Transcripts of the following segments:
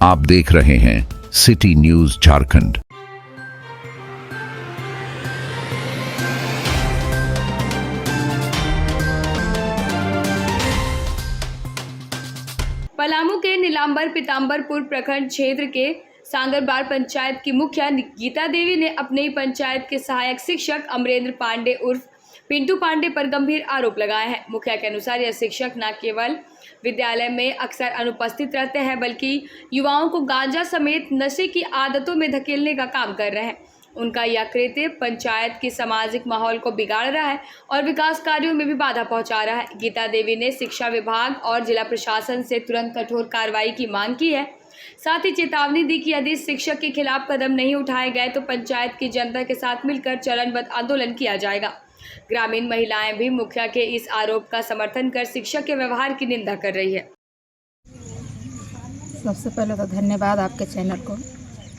आप देख रहे हैं सिटी न्यूज झारखंड। पलामू के नीलांबर पीताम्बरपुर प्रखंड क्षेत्र के सांगरबार पंचायत की मुखिया गीता देवी ने अपने ही पंचायत के सहायक शिक्षक अमरेंद्र पांडे उर्फ पिंटू पांडे पर गंभीर आरोप लगाए हैं। मुखिया के अनुसार यह शिक्षक न केवल विद्यालय में अक्सर अनुपस्थित रहते हैं बल्कि युवाओं को गांजा समेत नशे की आदतों में धकेलने का काम कर रहे हैं। उनका यह कृत्य पंचायत की सामाजिक माहौल को बिगाड़ रहा है और विकास कार्यों में भी बाधा पहुंचा रहा है। गीता देवी ने शिक्षा विभाग और जिला प्रशासन से तुरंत कठोर कार्रवाई की मांग की है। साथ ही चेतावनी दी कि यदि शिक्षक के खिलाफ कदम नहीं उठाए गए तो पंचायत की जनता के साथ मिलकर चरणबद्ध आंदोलन किया जाएगा। ग्रामीण महिलाएं भी मुखिया के इस आरोप का समर्थन कर शिक्षक के व्यवहार की निंदा कर रही है। सबसे पहले तो धन्यवाद आपके चैनल को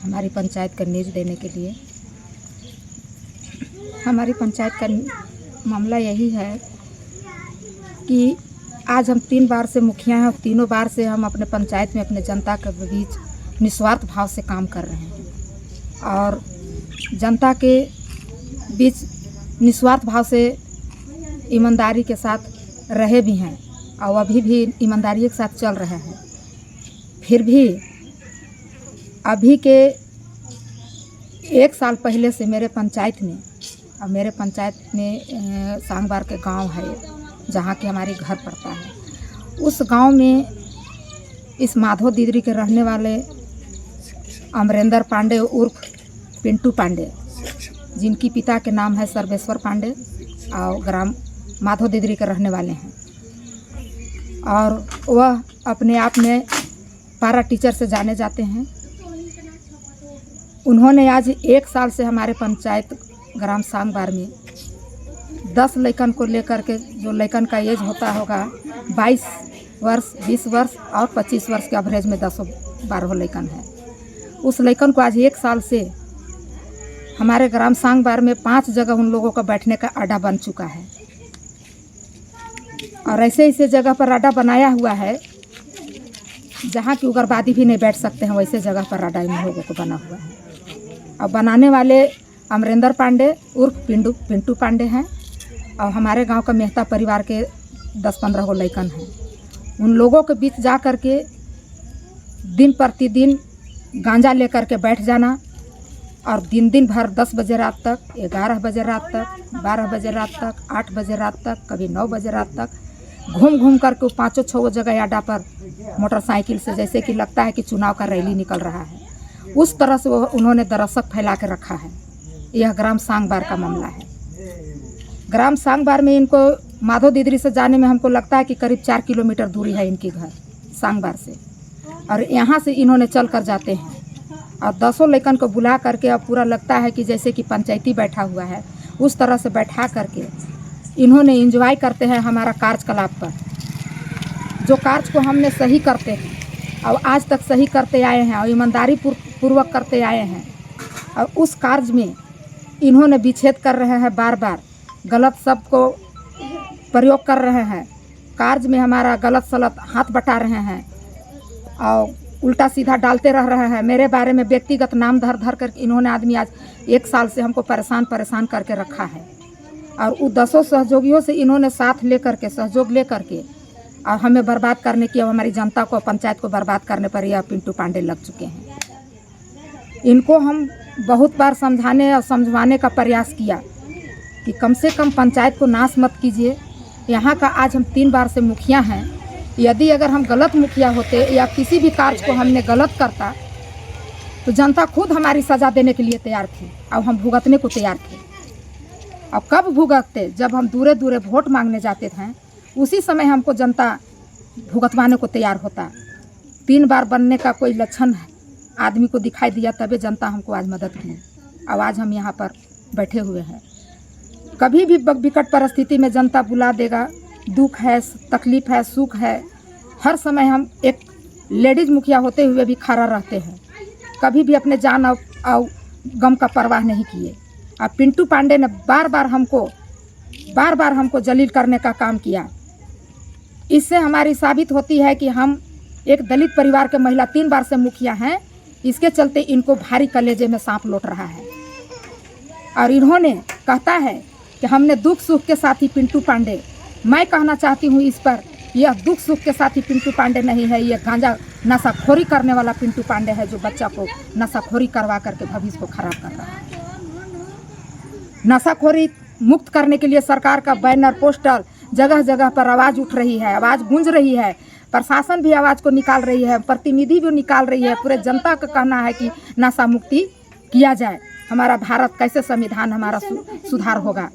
हमारी पंचायत का न्यूज़ देने के लिए। हमारी पंचायत का मामला यही है कि आज हम 3 बार से मुखिया हैं और तीनों बार से हम अपने पंचायत में अपने जनता के बीच निस्वार्थ भाव से काम कर रहे हैं और जनता के बीच निस्वार्थ भाव से ईमानदारी के साथ रहे भी हैं और अभी भी ईमानदारी के साथ चल रहे हैं। फिर भी अभी के 1 साल पहले से मेरे पंचायत में सांगबार के गांव है जहां कि हमारी घर पड़ता है। उस गांव में इस माधो दीदरी के रहने वाले अमरेंद्र पांडे उर्फ पिंटू पांडे, जिनकी पिता के नाम है सर्वेश्वर पांडे और ग्राम माधो दीदरी के रहने वाले हैं और वह अपने आप में पारा टीचर से जाने जाते हैं। उन्होंने आज 1 साल से हमारे पंचायत ग्राम सांगबार में 10 लड़कन को लेकर के, जो लड़कन का एज होता होगा 22 वर्ष, 20 वर्ष और 25 वर्ष के एवरेज में 10-12 लड़कन है। उस लड़कन को आज 1 साल से हमारे ग्राम सांगबार में 5 जगह उन लोगों का बैठने का अड्डा बन चुका है और ऐसे जगह पर अड्डा बनाया हुआ है जहाँ की उग्रवादी भी नहीं बैठ सकते हैं, वैसे जगह पर अड्डा इन लोगों को बना हुआ है। और बनाने वाले अमरेंद्र पांडे उर्फ पिंटू पांडे हैं और हमारे गांव का मेहता परिवार के 10-15 लड़कन हैं। उन लोगों के बीच जा कर के दिन प्रतिदिन गांजा लेकर के बैठ जाना और दिन भर 10 बजे रात तक, 11 बजे रात तक, 12 बजे रात तक, 8 बजे रात तक, कभी 9 बजे रात तक घूम करके 5-6 जगह अड्डा पर मोटरसाइकिल से, जैसे कि लगता है कि चुनाव का रैली निकल रहा है, उस तरह से उन्होंने दरअसल फैला के रखा है। यह ग्राम सांगबार का मामला है। ग्राम सांगबार में इनको माधो दीदरी से जाने में हमको लगता है कि करीब 4 किलोमीटर दूरी है इनके घर सांगबार से, और यहाँ से इन्होंने चल कर जाते हैं और 10 लड़कन को बुला करके अब पूरा लगता है कि जैसे कि पंचायती बैठा हुआ है, उस तरह से बैठा करके इन्होंने एंजॉय करते हैं हमारा कार्यकलाप पर। जो कार्य को हमने सही करते हैं और आज तक सही करते आए हैं और ईमानदारी पूर्वक करते आए हैं, और उस कार्य में इन्होंने विच्छेद कर रहे हैं, बार बार गलत शब्द को प्रयोग कर रहे हैं, कार्य में हमारा गलत सलत हाथ बटा रहे हैं और उल्टा सीधा डालते रह रहे हैं। मेरे बारे में व्यक्तिगत नाम धर कर इन्होंने आदमी आज 1 साल से हमको परेशान करके रखा है और उन 10 सहयोगियों से इन्होंने साथ लेकर के, सहयोग लेकर के और हमें बर्बाद करने की, हमारी जनता को, पंचायत को बर्बाद करने पर यह पिंटू पांडे लग चुके हैं। इनको हम बहुत बार समझाने और समझवाने का प्रयास किया कि कम से कम पंचायत को नाश मत कीजिए। यहाँ का आज हम 3 बार से मुखिया हैं। यदि अगर हम गलत मुखिया होते या किसी भी कार्य को हमने गलत करता तो जनता खुद हमारी सज़ा देने के लिए तैयार थी और हम भुगतने को तैयार थे। अब कब भुगतते? जब हम दूरे वोट मांगने जाते थे, उसी समय हमको जनता भुगतवाने को तैयार होता। 3 बार बनने का कोई लक्षण आदमी को दिखाई दिया तभी जनता हमको आज मदद की और आज हम यहाँ पर बैठे हुए हैं। कभी भी विकट परिस्थिति में जनता बुला देगा, दुख है, तकलीफ़ है, सुख है, हर समय हम एक लेडीज़ मुखिया होते हुए भी खड़ा रहते हैं। कभी भी अपने जान और गम का परवाह नहीं किए। अब पिंटू पांडे ने बार बार हमको जलील करने का काम किया। इससे हमारी साबित होती है कि हम एक दलित परिवार के महिला 3 बार से मुखिया हैं। इसके चलते इनको भारी कलेजे में सांप लौट रहा है। और इन्होंने कहता है कि हमने दुख सुख के साथी पिंटू पांडे। मैं कहना चाहती हूँ इस पर, यह दुख सुख के साथी पिंटू पांडे नहीं है, ये गांजा नशाखोरी करने वाला पिंटू पांडे है, जो बच्चा को नशाखोरी करवा करके भविष्य को खराब कर रहा है। नशाखोरी मुक्त करने के लिए सरकार का बैनर पोस्टर जगह जगह पर आवाज़ उठ रही है, आवाज़ गूंज रही है। प्रशासन भी आवाज़ को निकाल रही है, प्रतिनिधि भी निकाल रही है। पूरे जनता का कहना है कि नशा मुक्ति किया जाए। हमारा भारत कैसे संविधान हमारा सुधार होगा,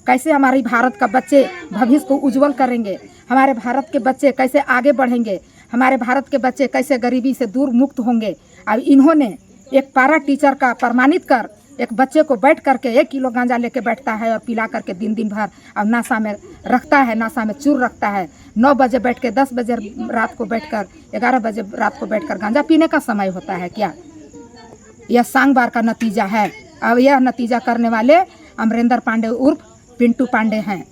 कैसे हमारी भारत का बच्चे भविष्य को उज्जवल करेंगे, हमारे भारत के बच्चे कैसे आगे बढ़ेंगे, हमारे भारत के बच्चे कैसे गरीबी से दूर मुक्त होंगे। अब इन्होंने एक पारा टीचर का प्रमाणित कर एक बच्चे को बैठ करके 1 किलो गांजा लेके बैठता है और पिला करके दिन भर अब नशा में रखता है, नशा में चूर रखता है। 9 बजे बैठ के 10 बजे रात को बैठकर 11 बजे रात को बैठकर गांजा पीने का समय होता है क्या? यह सांगबार का नतीजा है। अब यह नतीजा करने वाले अमरेंद्र पांडे उर्फ पिंटू पांडे हैं।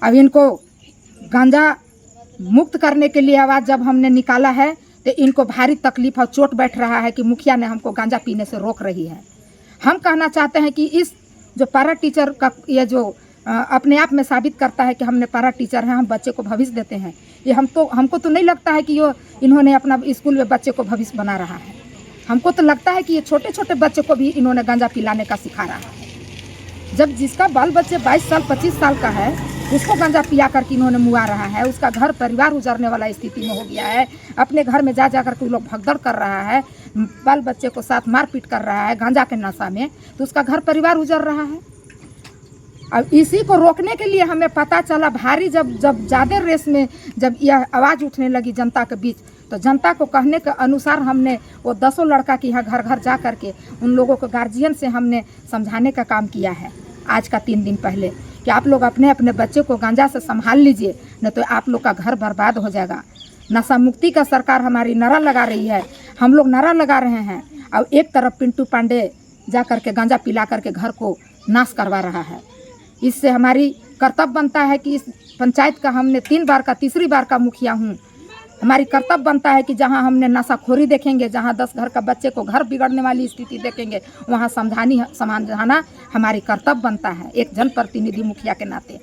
अब इनको गांजा मुक्त करने के लिए आवाज़ जब हमने निकाला है तो इनको भारी तकलीफ और चोट बैठ रहा है कि मुखिया ने हमको गांजा पीने से रोक रही है। हम कहना चाहते हैं कि इस जो पारा टीचर का ये जो अपने आप में साबित करता है कि हमने पारा टीचर हैं, हम बच्चे को भविष्य देते हैं, ये हमको तो नहीं लगता है कि ये इन्होंने अपना स्कूल में बच्चे को भविष्य बना रहा है। हमको तो लगता है कि ये छोटे छोटे बच्चे को भी इन्होंने गांजा पिलाने का सिखा रहा है। जब जिसका बाल बच्चे 22 साल 25 साल का है उसको गांजा पिया करके इन्होंने मुआ रहा है, उसका घर परिवार उजरने वाला स्थिति में हो गया है। अपने घर में जा कर के लोग भगदड़ कर रहा है, बाल बच्चे को साथ मारपीट कर रहा है गांजा के नशा में, तो उसका घर परिवार उजर रहा है। अब इसी को रोकने के लिए हमें पता चला भारी जब ज़्यादा रेस में जब यह आवाज़ उठने लगी जनता के बीच, तो जनता को कहने के अनुसार हमने वो 10 लड़का के यहाँ घर घर जा करके उन लोगों को गार्जियन से हमने समझाने का काम किया है आज का 3 दिन पहले कि आप लोग अपने अपने बच्चे को गांजा से संभाल लीजिए, नहीं तो आप लोग का घर बर्बाद हो जाएगा। नशा मुक्ति का सरकार हमारी नारा लगा रही है, हम लोग नारा लगा रहे हैं। और एक तरफ पिंटू पांडे जा करके गांजा पिला करके घर को नाश करवा रहा है। इससे हमारी कर्तव्य बनता है कि इस पंचायत का हमने 3 बार का 3री बार का मुखिया हूँ, हमारी कर्तव्य बनता है कि जहाँ हमने नशाखोरी देखेंगे, जहाँ 10 घर का बच्चे को घर बिगड़ने वाली स्थिति देखेंगे, वहाँ समझाना हमारी कर्तव्य बनता है एक जनप्रतिनिधि मुखिया के नाते।